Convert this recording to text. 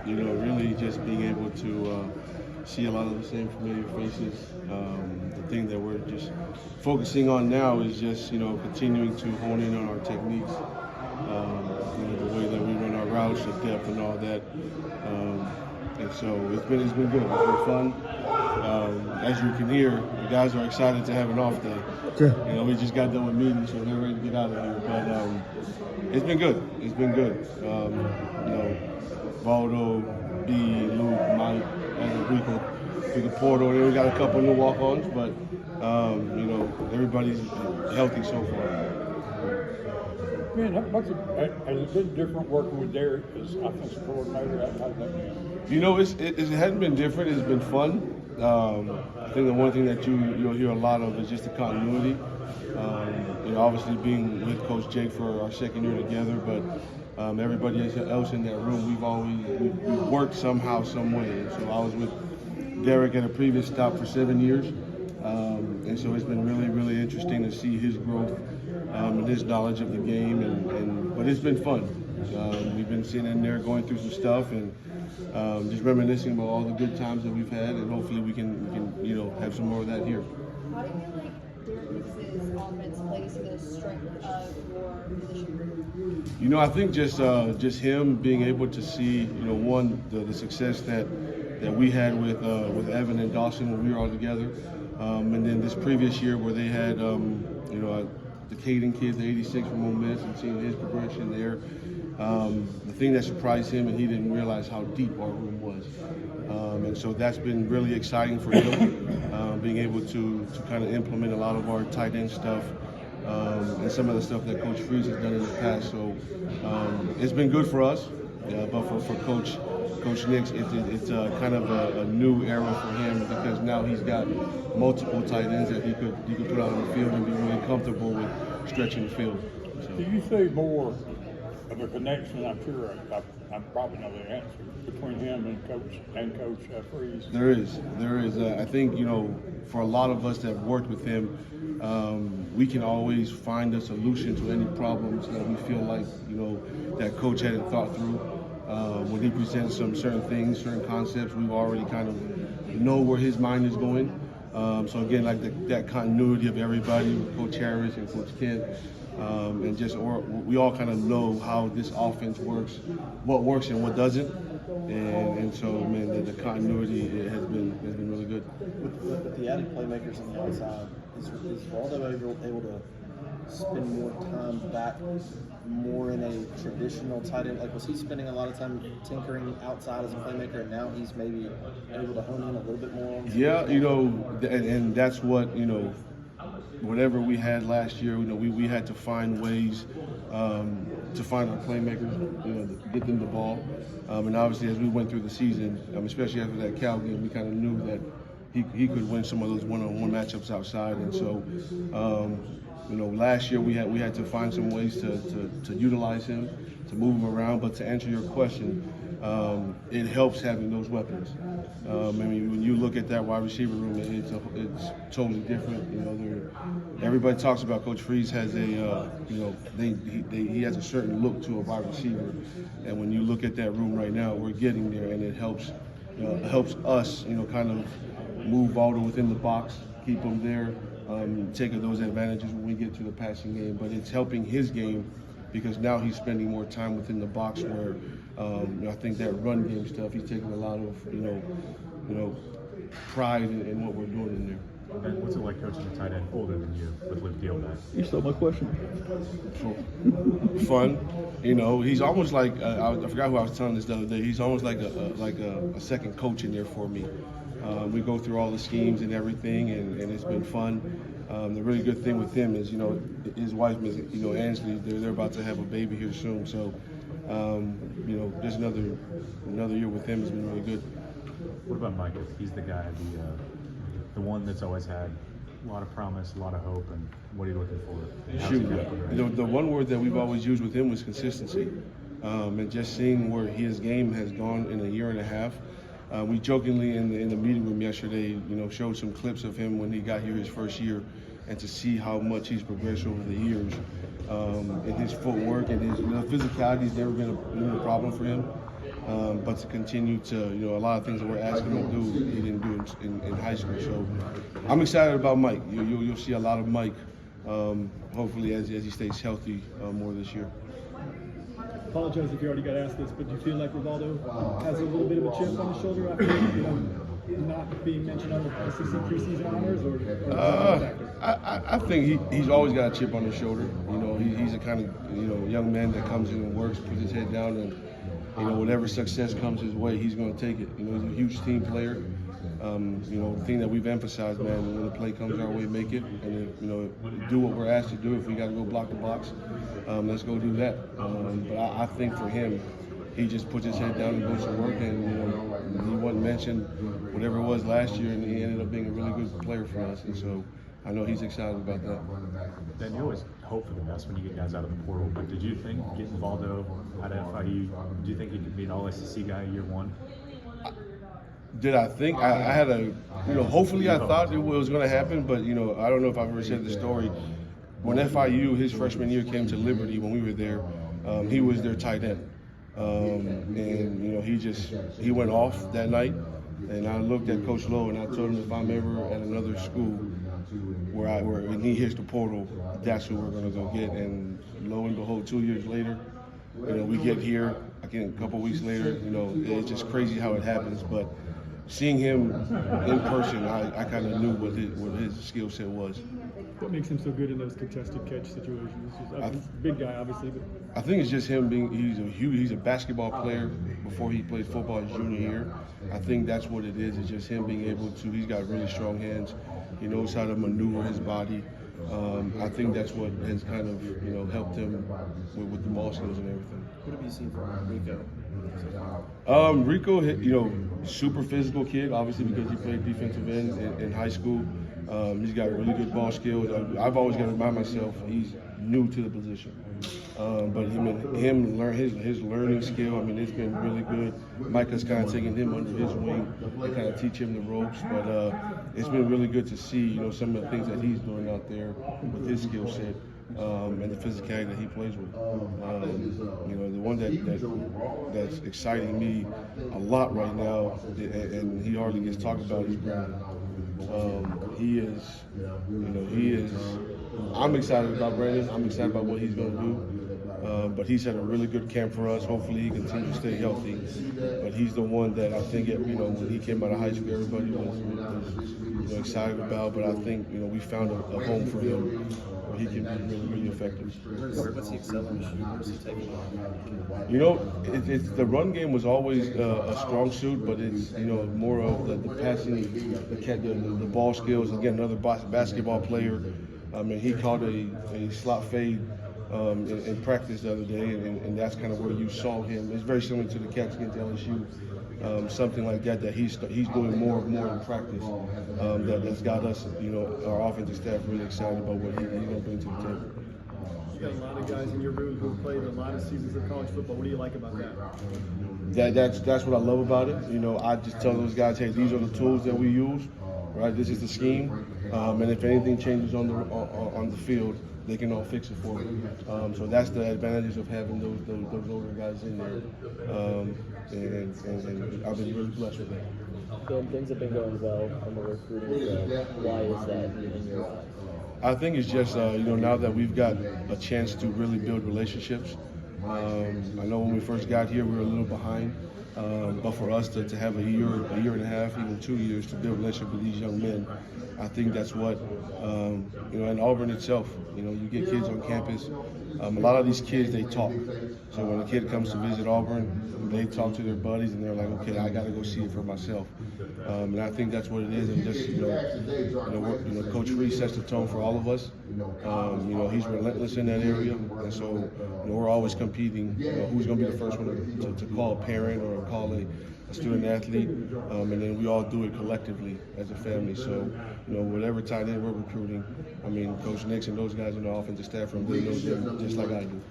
really just being able to see a lot of the same familiar faces. The thing that we're just focusing on now is just continuing to hone in on our techniques. The way that we run our routes, the depth, and all that. Um, and so it's been good. It's been fun. As you can hear, the guys are excited to have an off day. Yeah. We just got done with meetings, so they're ready to get out of here. But it's been good. It's been good. Valdo, B, Luke, Mike, and we could pour it over there. We got a couple new walk-ons, but everybody's healthy so far. Man, has it been different working with Derek as offensive coordinator? How's that been? It hadn't been different. It's been fun. I think the one thing that you'll hear a lot of is just the continuity. Obviously being with Coach Jake for our second year together, but everybody else in that room, we've worked somehow, some way. And so I was with Derek at a previous stop for 7 years, and so it's been really, really interesting to see his growth and his knowledge of the game. But it's been fun. We've been sitting in there going through some stuff and just reminiscing about all the good times that we've had, and hopefully we can have some more of that here. How do you feel like Derek Nix's offense plays to the strength of your position group? I think just him being able to see, one, the success that we had with Evan and Dawson when we were all together, and then this previous year where they had the Caden kid, the 86 from Ole Miss, and seeing his progression there. The thing that surprised him, and he didn't realize how deep our room was. And so that's been really exciting for him, being able to kind of implement a lot of our tight end stuff and some of the stuff that Coach Freeze has done in the past. So it's been good for us, but for Coach Nix, it's kind of a new era for him because now he's got multiple tight ends that he could put out on the field and be really comfortable with stretching the field. So. Do you see more of a connection? I'm sure I probably know the answer between him and Coach Freeze. There is. I think for a lot of us that have worked with him, we can always find a solution to any problems that we feel like that Coach hadn't thought through. When he presents some certain things, certain concepts, we've already kind of know where his mind is going. So again, like that continuity of everybody with Coach Harris and Coach Kent, and we all kind of know how this offense works, what works and what doesn't, and so man, the continuity has been really good. With the added playmakers on the outside, is Valdo able to spend more time back more in a traditional tight end? Like, was he spending a lot of time tinkering outside as a playmaker, and now he's maybe able to hone in a little bit more? Yeah, and that's what whatever we had last year, we had to find ways to find our playmakers, to get them the ball. And obviously, as we went through the season, especially after that Cal game, we kind of knew that he could win some of those one-on-one matchups outside. And so, last year we had to find some ways to utilize him, to move him around. But to answer your question, it helps having those weapons. When you look at that wide receiver room, it's totally different. Everybody talks about Coach Freeze has he has a certain look to a wide receiver, and when you look at that room right now, we're getting there, and it helps us, kind of move Valdo within the box, keep him there, take those advantages when we get to the passing game. But it's helping his game because now he's spending more time within the box where I think that run game stuff, he's taking a lot of pride in what we're doing in there. And what's it like coaching a tight end older than you with Luke Deal back? You stole my question. Fun, he's almost like I forgot who I was telling this the other day. He's almost like a second coach in there for me. We go through all the schemes and everything, and it's been fun. The really good thing with him is, his wife, Ansley, they're about to have a baby here soon. So, just another year with him has been really good. What about Micah? He's the guy, the one that's always had a lot of promise, a lot of hope, and what are you looking for? The one word that we've always used with him was consistency, and just seeing where his game has gone in a year and a half. We jokingly in the meeting room yesterday, showed some clips of him when he got here his first year, and to see how much he's progressed over the years, in his footwork and his physicality has never been a problem for him. but to continue to, a lot of things that we're asking him to do, he didn't do in high school. So I'm excited about Mike. You'll see a lot of Mike, hopefully as he stays healthy more this year. Apologize if you already got asked this, but do you feel like Rivaldo has a little bit of a chip on his shoulder after not being mentioned on the SEC preseason honors, or is that a factor? I think he's always got a chip on his shoulder. He's a kind of young man that comes in and works, puts his head down, and whatever success comes his way, he's going to take it. He's a huge team player. The thing that we've emphasized, man, when the play comes our way, make it, and do what we're asked to do. If we got to go block the box, let's go do that. But I think for him, he just puts his head down and goes to work, and he wasn't mentioned whatever it was last year, and he ended up being a really good player for us, and so I know he's excited about that. Then you always hope for the best when you get guys out of the portal, but did you think getting Valdo out of FIU, do you think he could be an all-SEC guy year one? Did I think? I had hopefully I thought it was going to happen, but, I don't know if I've ever said the story. When FIU, his freshman year, came to Liberty when we were there, he was their tight end. And he went off that night, and I looked at Coach Lowe and I told him if I'm ever at another school where he hits the portal, that's who we're going to go get. And lo and behold, 2 years later, we get here again a couple weeks later. It's just crazy how it happens, but seeing him in person, I kind of knew what his skill set was. What makes him so good in those contested catch situations? He's a big guy, obviously, but I think it's just him he's a basketball player before he played football his junior year. I think that's what it is. It's just him being able to, he's got really strong hands. He knows how to maneuver his body. I think that's what has kind of, helped him with the ball skills and everything. What have you seen from Rico? Rico, super physical kid, obviously because he played defensive end in high school. He's got really good ball skills. I've always got to remind myself he's new to the position. But him learn his learning skill, it's been really good. Micah's kind of taking him under his wing and kind of teach him the ropes. But it's been really good to see, some of the things that he's doing out there with his skill set. And the physicality that he plays with. The one that's exciting me a lot right now, and he hardly gets talked about, is Brandon. I'm excited about Brandon. I'm excited about what he's going to do. But he's had a really good camp for us. Hopefully he continues to stay healthy. But he's the one that I think, when he came out of high school, everybody was excited about. But I think, we found a home for him where he can be really, really effective. What's he excelling in? Where's he taking off? It's the run game was always a strong suit, but it's more of the passing, the ball skills. Again, another basketball player. He caught a slot fade in practice the other day, and that's kind of where you saw him. It's very similar to the catch against LSU. Something like that he's doing more in practice. That's got us, our offensive staff really excited about what he's going to bring to the table. you got a lot of guys in your room who played a lot of seasons of college football. What do you like about that? That's what I love about it. I just tell those guys, hey, these are the tools that we use, right? This is the scheme, and if anything changes on the field, they can all fix it for me. So that's the advantages of having those older guys in there, and I've been really blessed with that. Phil, things have been going well on the recruiting front. Why is that in your eyes? I think it's just now that we've got a chance to really build relationships. I know when we first got here we were a little behind, but for us to have a year and a half, even 2 years to build a relationship with these young men, I think that's what in Auburn itself. You get kids on campus. A lot of these kids, they talk. So when a kid comes to visit Auburn, they talk to their buddies and they're like, okay, I got to go see it for myself. And I think that's what it is. And just Coach Reese sets the tone for all of us. He's relentless in that area, and so we're always competing. Who's going to be the first one to call a parent or call a student athlete, and then we all do it collectively as a family. So, whatever tight end we're recruiting, Coach Nix and those guys in the offensive staff room, they know them just like I do.